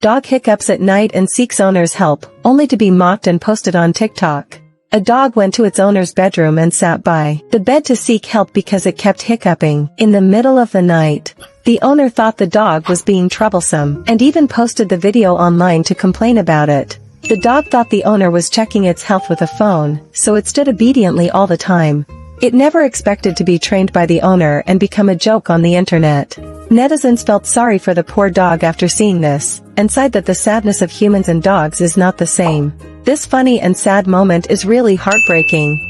Dog hiccups at night and seeks owner's help, only to be mocked and posted on TikTok. A dog went to its owner's bedroom and sat by the bed to seek help because it kept hiccuping in the middle of the night. The owner thought the dog was being troublesome and even posted the video online to complain about it. The dog thought the owner was checking its health with a phone, so it stood obediently all the time. It never expected to be trained by the owner and become a joke on the internet. Netizens felt sorry for the poor dog after seeing this, and sighed that the sadness of humans and dogs is not the same. This funny and sad moment is really heartbreaking.